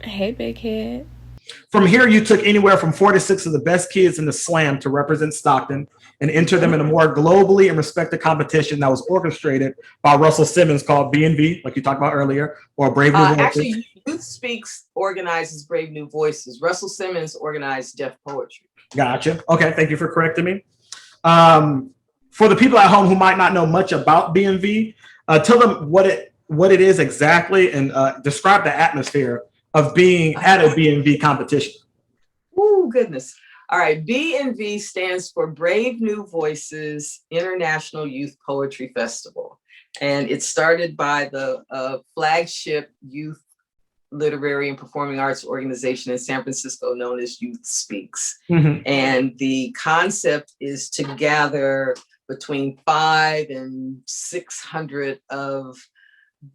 Hey, big head. From here, you took anywhere from 4 to 6 of the best kids in the slam to represent Stockton and enter them in a more globally and respected competition that was orchestrated by Russell Simmons called BNV, like you talked about earlier, or Brave New Voices. Actually, Youth Speaks organizes Brave New Voices. Russell Simmons organized Deaf Poetry. Gotcha. Okay, thank you for correcting me. For the people at home who might not know much about BNV, tell them what it is exactly and describe the atmosphere of being at a BNV competition. Oh, goodness. All right. BNV stands for Brave New Voices International Youth Poetry Festival. And it started by the flagship youth literary and performing arts organization in San Francisco known as Youth Speaks. Mm-hmm. And the concept is to gather between 500 and 600 of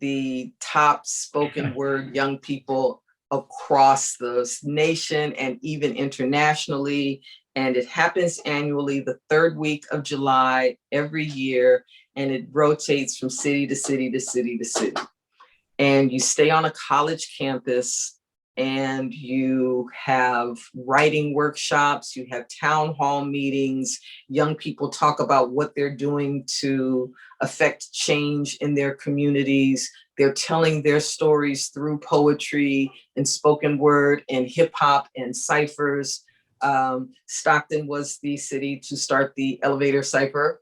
the top spoken word young people across the nation and even internationally. And it happens annually the third week of July every year. And it rotates from city to city to city to city. And you stay on a college campus and you have writing workshops, you have town hall meetings, young people talk about what they're doing to affect change in their communities. They're telling their stories through poetry and spoken word and hip hop and ciphers. Stockton was the city to start the elevator cipher.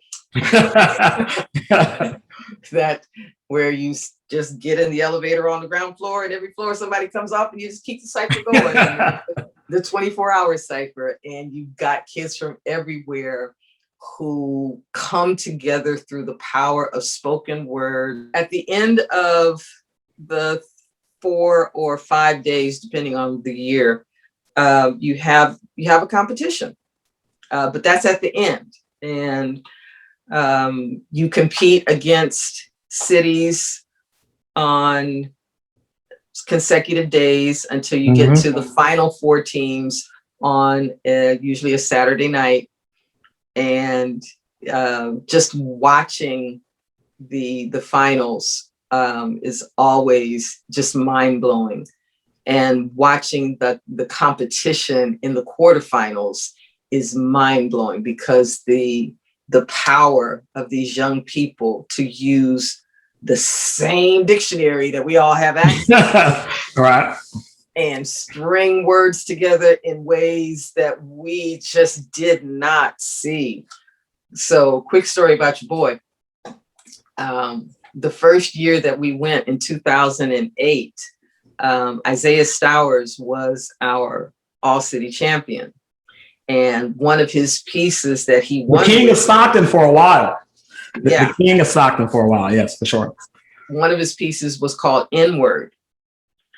That where you just get in the elevator on the ground floor and every floor somebody comes up and you just keep the cipher going. The 24-hour cipher, and you've got kids from everywhere who come together through the power of spoken word. At the end of the 4 or 5 days, depending on the year, you have a competition, but that's at the end. And you compete against cities on consecutive days until you get to the final 4 teams on usually a Saturday night. And just watching the finals is always just mind-blowing. And watching the competition in the quarterfinals is mind-blowing because the power of these young people to use the same dictionary that we all have access to. Right. And string words together in ways that we just did not see. So, quick story about your boy. The first year that we went in 2008, Isaiah Stowers was our all-city champion. And one of his pieces that he won. The King of Stockton for a while. The King of Stockton for a while, yes, for sure. One of his pieces was called N-Word.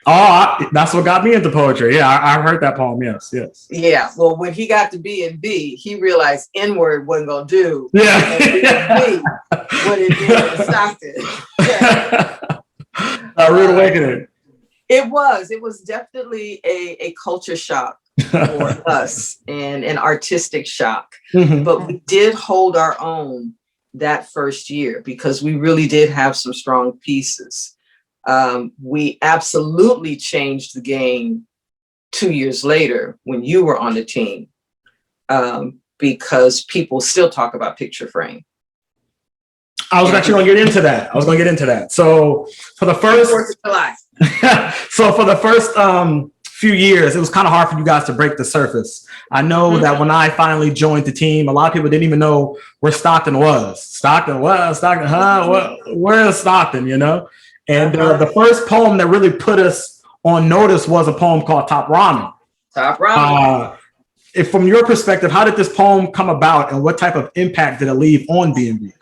Oh, that's what got me into poetry. Yeah, I heard that poem. Yes. Yeah. Well, when he got to B&B, he realized N-word wasn't gonna do. Yeah. B&B, what it did in Stockton. Yeah. A rude awakening. It was definitely a culture shock for us and an artistic shock. Mm-hmm. But we did hold our own that first year because we really did have some strong pieces. We absolutely changed the game 2 years later when you were on the team, because people still talk about Picture Frame. I was actually going to get into that. So for the first 4th of July. So for the first few years, it was kind of hard for you guys to break the surface. I know that when I finally joined the team, a lot of people didn't even know where Stockton was. Stockton, huh? Where is Stockton, you know? And the first poem that really put us on notice was a poem called Top Ramen. Top Ramen. If from your perspective, how did this poem come about and what type of impact did it leave on BNV?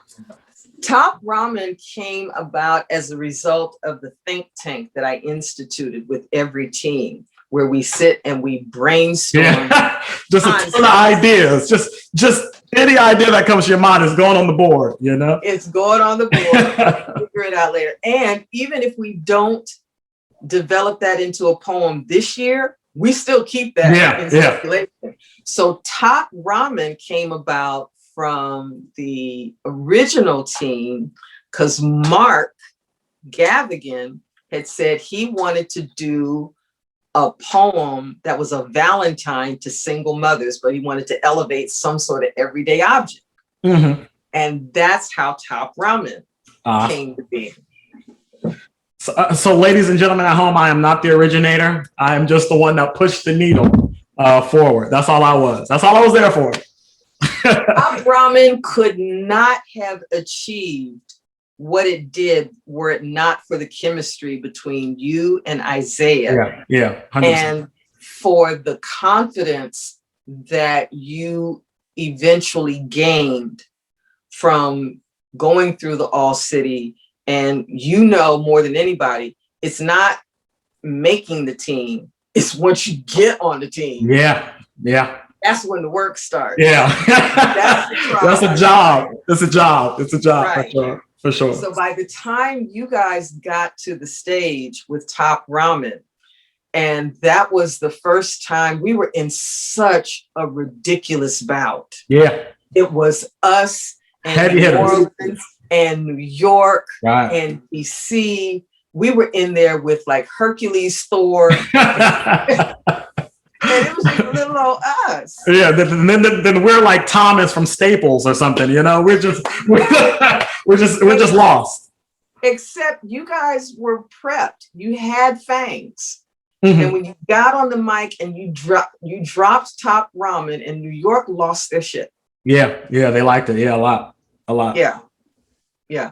Top Ramen came about as a result of the think tank that I instituted with every team, where we sit and we brainstorm. Yeah. Just a ton of ideas. Just any idea that comes to your mind is going on the board, you know? It's going on the board. Figure it out later. And even if we don't develop that into a poem this year, we still keep that in circulation. So Top Ramen came about from the original team because Mark Gavigan had said he wanted to do a poem that was a Valentine to single mothers, but he wanted to elevate some sort of everyday object. Mm-hmm. And that's how Top Ramen came to be. So, ladies and gentlemen at home, I am not the originator. I am just the one that pushed the needle forward. That's all I was. That's all I was there for. Top Ramen could not have achieved what it did were it not for the chemistry between you and Isaiah. Yeah, 100%. And for the confidence that you eventually gained from going through the All City. And you know more than anybody, it's not making the team, it's once you get on the team. Yeah. That's when the work starts. Yeah. That's a job. It's a job. Right. For sure. So by the time you guys got to the stage with Top Ramen, and that was the first time we were in such a ridiculous bout. Yeah. It was us and New Orleans and New York and DC. We were in there with like Hercules, Thor. And it was just little old us. Yeah, then we're like Thomas from Staples or something, you know. We're just lost. Except you guys were prepped. You had fangs. Mm-hmm. And when you got on the mic and you dropped Top Ramen, and New York lost their shit. Yeah, they liked it. Yeah, a lot. Yeah.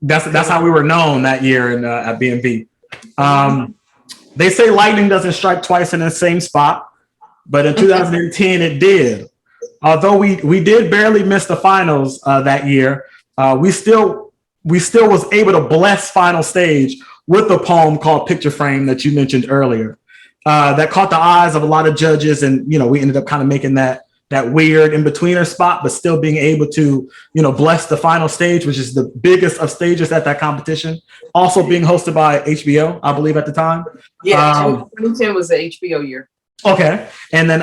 That's how we were known that year in at BNV. They say lightning doesn't strike twice in the same spot, but in 2010 it did. Although we did barely miss the finals that year, we still was able to bless final stage with a poem called Picture Frame that you mentioned earlier. That caught the eyes of a lot of judges, and we ended up kind of making that weird in-betweener spot, but still being able to, bless the final stage, which is the biggest of stages at that competition. Also being hosted by HBO, I believe, at the time. Yeah, 2010 was the HBO year. Okay. And then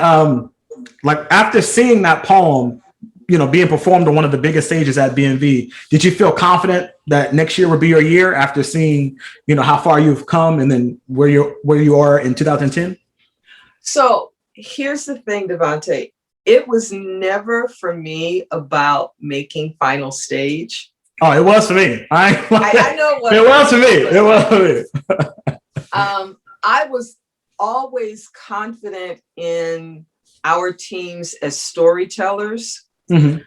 like after seeing that poem, being performed on one of the biggest stages at BNV, did you feel confident that next year would be your year after seeing, how far you've come and then where you are in 2010? So here's the thing, Devontae. It was never for me about making final stage. Oh, it was for me. I know what it was for me. It was for me. I was always confident in our teams as storytellers. Mm-hmm.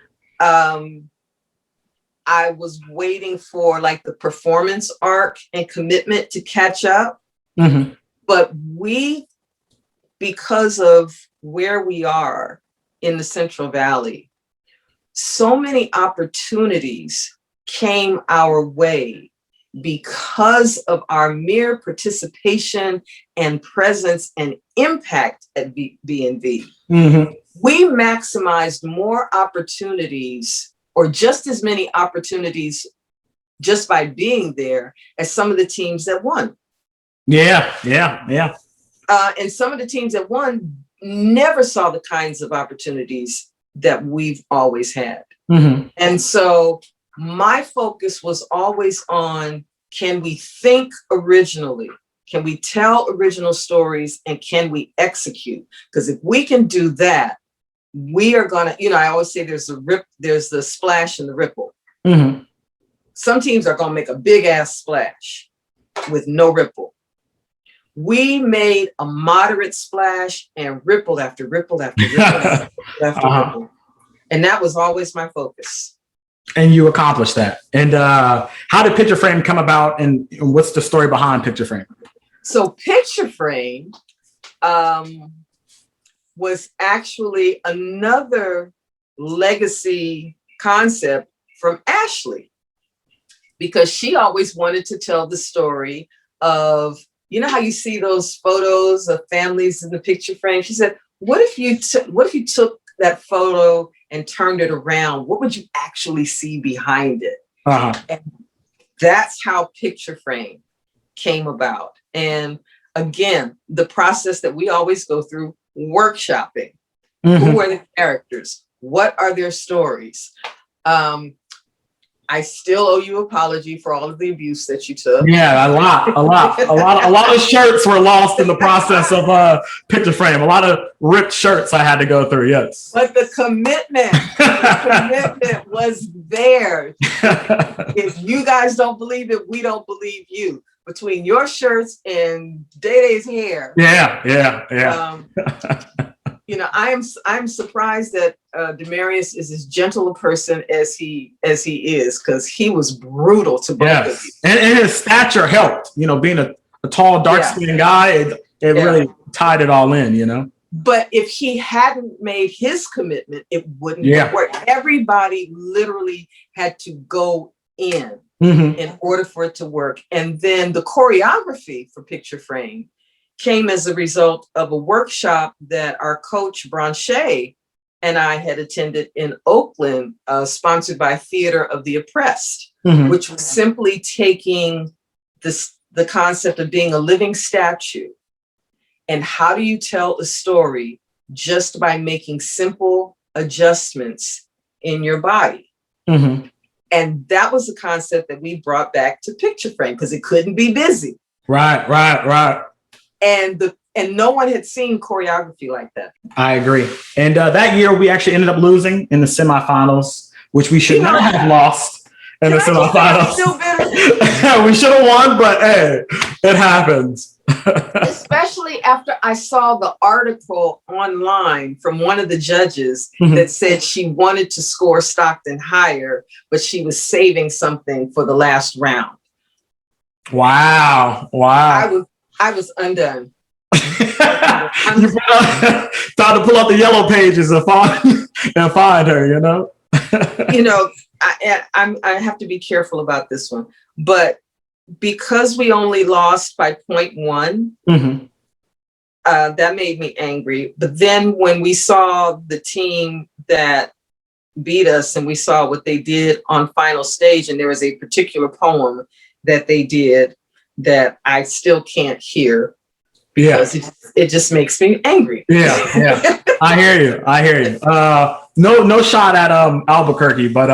I was waiting for like the performance arc and commitment to catch up. Mm-hmm. But because of where we are in the Central Valley, so many opportunities came our way because of our mere participation and presence and impact at BNV. Mm-hmm. We maximized more opportunities, or just as many opportunities, just by being there as some of the teams that won. Yeah. And some of the teams that won never saw the kinds of opportunities that we've always had. Mm-hmm. And so my focus was always on, can we think originally? Can we tell original stories, and can we execute? Because if we can do that, we are gonna, I always say there's the splash and the ripple. Mm-hmm. Some teams are gonna make a big ass splash with no ripple. We made a moderate splash and ripple after ripple after ripple after ripple. And that was always my focus. And you accomplished that. And how did Picture Frame come about, and what's the story behind Picture Frame? So Picture Frame was actually another legacy concept from Ashley, because she always wanted to tell the story of, how you see those photos of families in the picture frame? She said, what if you took that photo and turned it around? What would you actually see behind it? Uh-huh. And that's how Picture Frame came about. And again, the process that we always go through, workshopping. Mm-hmm. Who are the characters? What are their stories? I still owe you an apology for all of the abuse that you took. Yeah, a lot of shirts were lost in the process of Picture Frame. A lot of ripped shirts I had to go through. Yes, but the commitment was there. If you guys don't believe it, we don't believe you. Between your shirts and Day-Day's hair. Yeah. You know, I'm surprised that Demarius is as gentle a person as he is, because he was brutal to both of you. And his stature helped. You know, being a tall, dark-skinned guy, it really tied it all in. You know. But if he hadn't made his commitment, it wouldn't have worked. Everybody literally had to go in order for it to work. And then the choreography for Picture Frame came as a result of a workshop that our coach Branche and I had attended in Oakland, sponsored by Theater of the Oppressed, which was simply taking the concept of being a living statue. And how do you tell a story just by making simple adjustments in your body? And that was the concept that we brought back to Picture Frame, because it couldn't be busy. Right. And no one had seen choreography like that. I agree. And that year we actually ended up losing in the semifinals, which we should not have lost in the semifinals. Still bitter. We should have won, but hey, it happens. Especially after I saw the article online from one of the judges that said she wanted to score Stockton higher, but she was saving something for the last round. Wow. I was undone. You thought to pull out the yellow pages and find her, you know? You know, I have to be careful about this one, but because we only lost by 0.1, that made me angry. But then when we saw the team that beat us and we saw what they did on final stage, and there was a particular poem that they did that I still can't hear. Because it just makes me angry. Yeah. I hear you. No shot at Albuquerque, but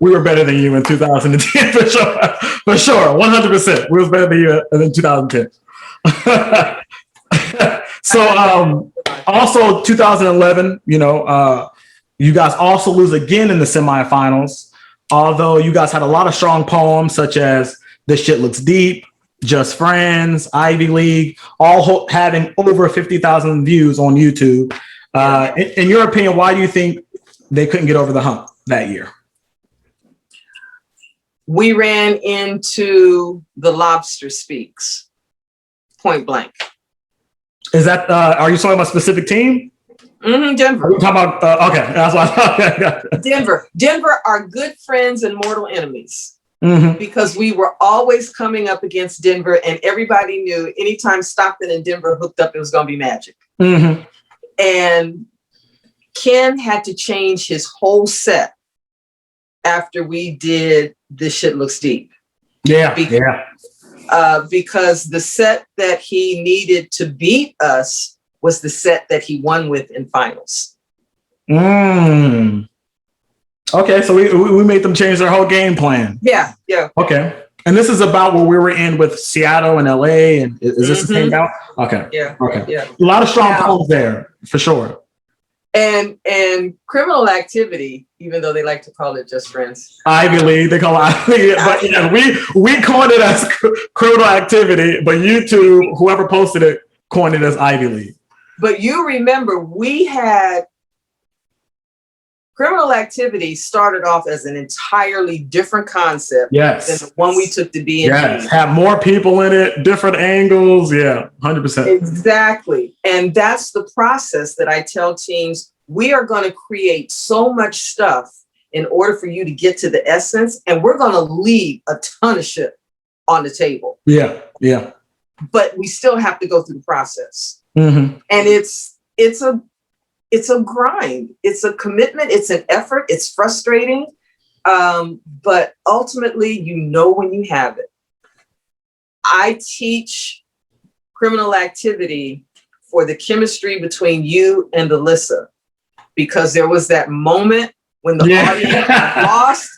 we were better than you in 2010 for sure. For sure, 100%. We was better than you in 2010. So also 2011, you know, you guys also lose again in the semifinals. Although you guys had a lot of strong poems such as "This Shit Looks Deep," "Just Friends," "Ivy League," all having over 50,000 views on YouTube. In your opinion, why do you think they couldn't get over the hump that year? We ran into the Lobster Speaks, point blank. Is that, are you talking about a specific team? Denver. Are you talking about, okay, that's what I thought. Denver are good friends and mortal enemies. Because we were always coming up against Denver, and everybody knew anytime Stockton and Denver hooked up, it was going to be magic. And Ken had to change his whole set after we did "This Shit Looks Deep." Because the set that he needed to beat us was the set that he won with in finals. Okay, so we made them change their whole game plan. Yeah. Okay. And this is about where we were in with Seattle and LA. And is this the same out? Okay. Yeah. Okay. Yeah. A lot of strong poems there, for sure. And Criminal Activity, even though they like to call it Just Friends. Ivy League, they call it Ivy League. But yeah, we coined it as Criminal Activity, but you two, whoever posted it, coined it as Ivy League. But you remember, we had Criminal Activity started off as an entirely different concept than the one we took to BNV. Yes, have more people in it, different angles. Yeah, 100%. Exactly. And that's the process that I tell teams. We are going to create so much stuff in order for you to get to the essence, and we're going to leave a ton of shit on the table. Yeah. But we still have to go through the process. And it's a grind. It's a commitment. It's an effort. It's frustrating. But ultimately, you know when you have it. I teach Criminal Activity for the chemistry between you and Alyssa, because there was that moment when the audience got lost.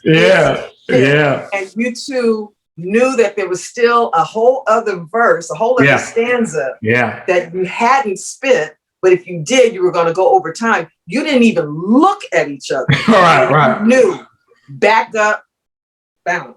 hit. Yeah. And you two knew that there was still a whole other verse, a whole other stanza that you hadn't spit. But if you did, you were going to go over time. You didn't even look at each other. Right. You knew. Back up, bounce.